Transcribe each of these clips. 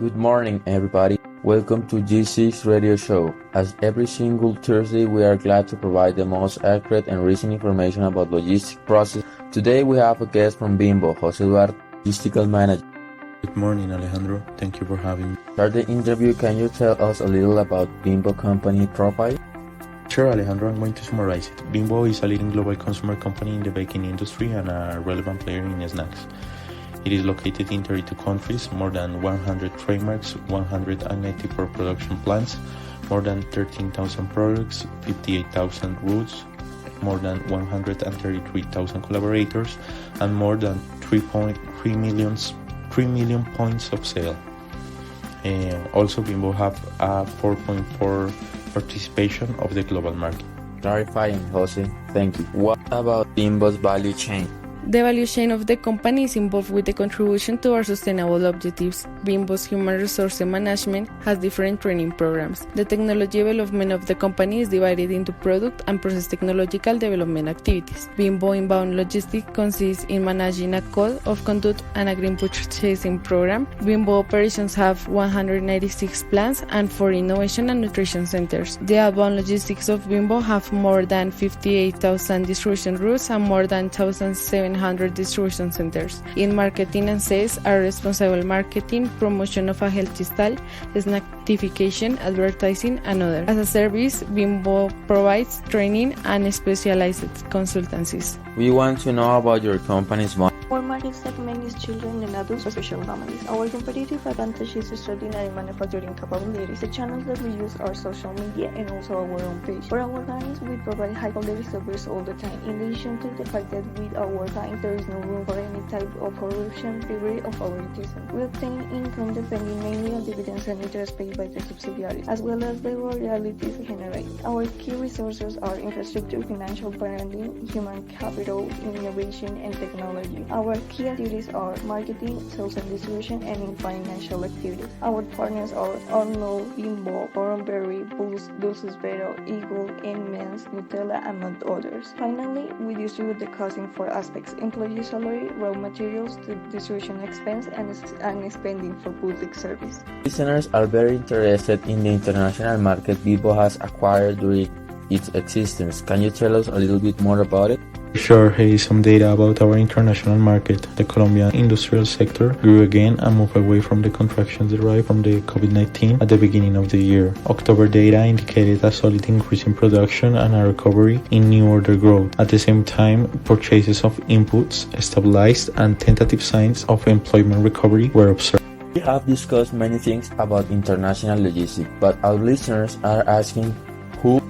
Good morning, everybody. Welcome to G6 Radio Show. As every single Thursday, we are glad to provide the most accurate and recent information about logistic process. Today, we have a guest from Bimbo, Jose Eduardo, logistical manager. Good morning, Alejandro. Thank you for having me. Start the interview. Can you tell us a little about Bimbo company profile? Sure, Alejandro, I'm going to summarize it. Bimbo is a leading global consumer company in the baking industry and a relevant player in snacks. It is located in 32 countries, more than 100 trademarks, 194 production plants, more than 13,000 products, 58,000 routes, more than 133,000 collaborators, and more than 3 million points of sale. Also, Bimbo have a 4.4 participation of the global market. Clarifying, Jose. Thank you. What about Bimbo's value chain? The value chain of the company is involved with the contribution to our sustainable objectives. Bimbo's human resource management has different training programs. The technology development of the company is divided into product and process technological development activities. Bimbo Inbound Logistics consists in managing a code of conduct and a green purchasing program. Bimbo operations have 196 plants and 4 innovation and nutrition centers. The outbound logistics of Bimbo have more than 58,000 distribution routes and more than 1,700 distribution centers. In marketing and sales are responsible marketing, promotion of a healthy style, snackification, advertising, and others. As a service, Bimbo provides training and specialized consultancies. We want to know about your company's Our market segment is children and adults, especially families. Our competitive advantage is extraordinary manufacturing capabilities. The channels that we use are social media and also our own page. For our clients, we provide high-quality service all the time. In addition to the fact that with our clients, there is no room for any type of corruption, bribery, or favoritism. We obtain income depending mainly on dividends and interest paid by the subsidiaries, as well as the royalties generated. Our key resources are infrastructure, financial branding, human capital, innovation, and technology. Our key activities are marketing, sales and distribution, and in financial activities. Our partners are Arnold, Bimbo, Thornberry, Boost, Dulces Vero, Eagle, Men's, Nutella, among others. Finally, we distribute the cost in 4 aspects: employee salary, raw materials, the distribution expense, and spending for public service. Listeners are very interested in the international market Bimbo has acquired during its existence. Can you tell us a little bit more about it? Sure, here is some data about our international market. The Colombian industrial sector grew again and moved away from the contraction derived from the COVID-19 at the beginning of the year. October data indicated a solid increase in production and a recovery in new order growth. At the same time, purchases of inputs stabilized and tentative signs of employment recovery were observed. We have discussed many things about international logistics, but our listeners are asking who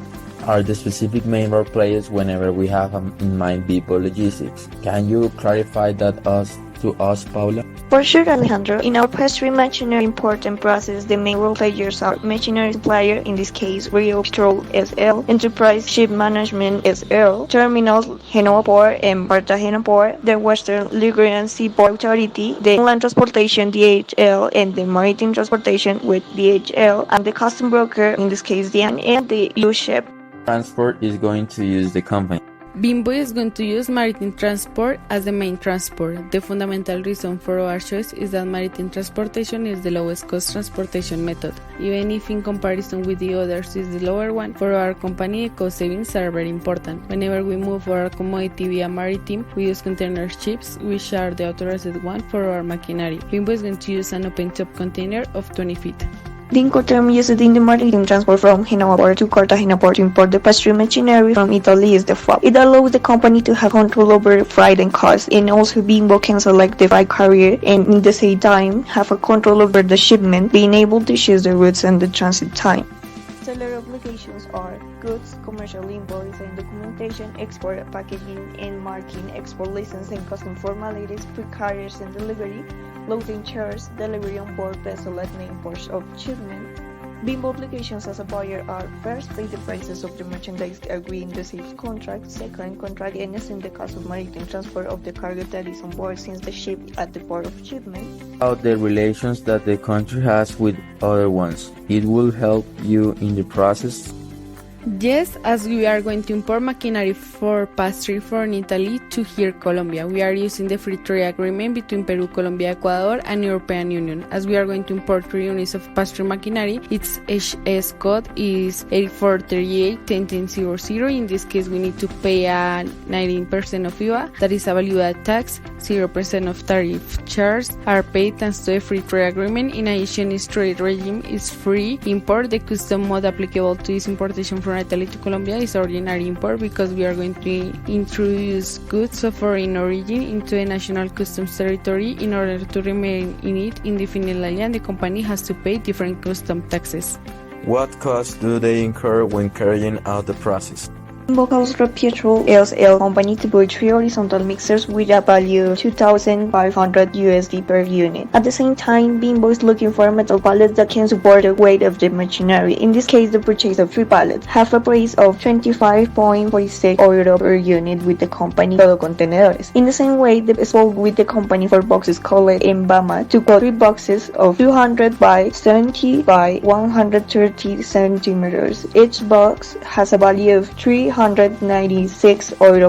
are the specific main role players whenever we have in mind Bimbo Logistics. Can you clarify that to us, Paula? For sure, Alejandro. In our pastry machinery important process, the main role players are machinery supplier, in this case Rio Petrol SL, Enterprise Ship Management SL, Terminals Genoa Port and Cartagena Port, the Western Ligurian Seaport Authority, the Inland Transportation DHL, and the Maritime Transportation with DHL, and the Custom Broker, in this case DN, and the U-Ship. Transport is going to use the company. Bimbo is going to use maritime transport as the main transport. The fundamental reason for our choice is that maritime transportation is the lowest cost transportation method. Even if in comparison with the others is the lower one, for our company cost savings are very important. Whenever we move our commodity via maritime, we use container ships, which are the authorized one for our machinery. Bimbo is going to use an open top container of 20 feet. The Incoterm used in the maritime transport from Genoa Port to Cartagena Port to import the pastry machinery from Italy is the FOB. It allows the company to have control over freight and cost, and also Bimbo can select the freight carrier and in the same time have a control over the shipment, being able to choose the routes and the transit time. Seller obligations are goods, commercial invoice and documentation, export packaging and marking, export license and custom formalities, pre-carriers and delivery, loading charge, delivery on board vessel at main ports of shipment. Bimbo obligations as a buyer are: first, pay the prices of the merchandise agreed in the sales contract; second, contract and assume the cost of maritime transport of the cargo that is on board since the ship at the port of shipment. About the relations that the country has with other ones, it will help you in the process. Yes, as we are going to import machinery for pastry from Italy to here Colombia. We are using the free trade agreement between Peru, Colombia, Ecuador and European Union. As we are going to import 3 units of pastry machinery, its HS code is 8438-1000. In this case, we need to pay a 19% of IVA, that is a value-added tax. 0% of tariff charges are paid thanks to a free trade agreement. In addition, this trade regime is free import. The custom mode applicable to this importation from Italy to Colombia is ordinary import because we are going to introduce goods of foreign origin into a national customs territory. In order to remain in it indefinitely, and the company has to pay different custom taxes. What costs do they incur when carrying out the process? Bimbo calls Pietro LL company to buy 3 horizontal mixers with a value of $2,500 per unit. At the same time, Bimbo is looking for metal pallets that can support the weight of the machinery. In this case, the purchase of 3 pallets have a price of €25.46 per unit with the company Todo Contenedores. In the same way, they spoke with the company for boxes called Embama to quote 3 boxes of 200 by 70 by 130 centimeters. Each box has a value of €396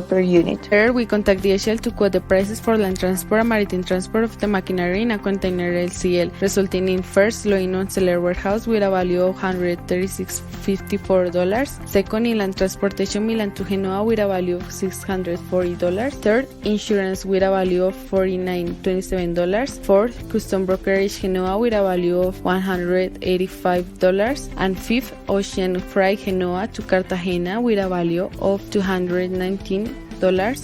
per unit. Here we contact DHL to quote the prices for land transport and maritime transport of the machinery in a container LCL, resulting in first, loading on seller warehouse with a value of $136.54. Second, in land transportation Milan to Genoa with a value of $640. Third, insurance with a value of $49.27. Fourth, custom brokerage Genoa with a value of $185. And fifth, ocean freight Genoa to Cartagena with a value of $219.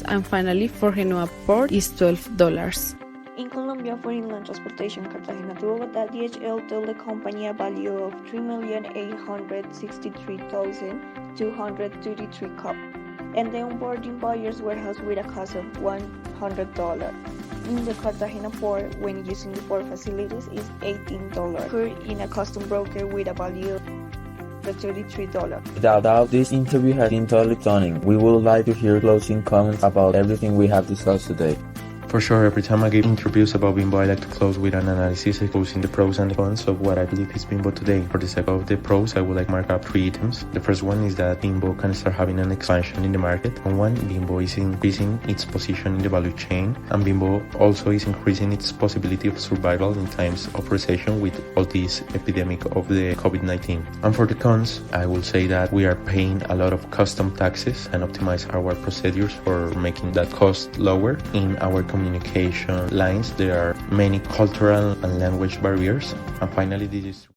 And finally, for Genoa port is $12. In Colombia, for inland transportation Cartagena to Bogotá, DHL told the company a value of $3,863,233 cup, and the onboarding buyer's warehouse with a cost of $100. In the Cartagena port, when using the port facilities, is $18. Per in a custom broker with a value of $33. Without doubt, this interview has been totally stunning. We would like to hear closing comments about everything we have discussed today. For sure, every time I give interviews about Bimbo, I like to close with an analysis exposing the pros and the cons of what I believe is Bimbo today. For the sake of the pros, I would like to mark up 3 items. The first one is that Bimbo can start having an expansion in the market. On one, Bimbo is increasing its position in the value chain, and Bimbo also is increasing its possibility of survival in times of recession with all this epidemic of the COVID-19. And for the cons, I will say that we are paying a lot of custom taxes and optimize our procedures for making that cost lower. In our communication lines, there are many cultural and language barriers. And finally, this is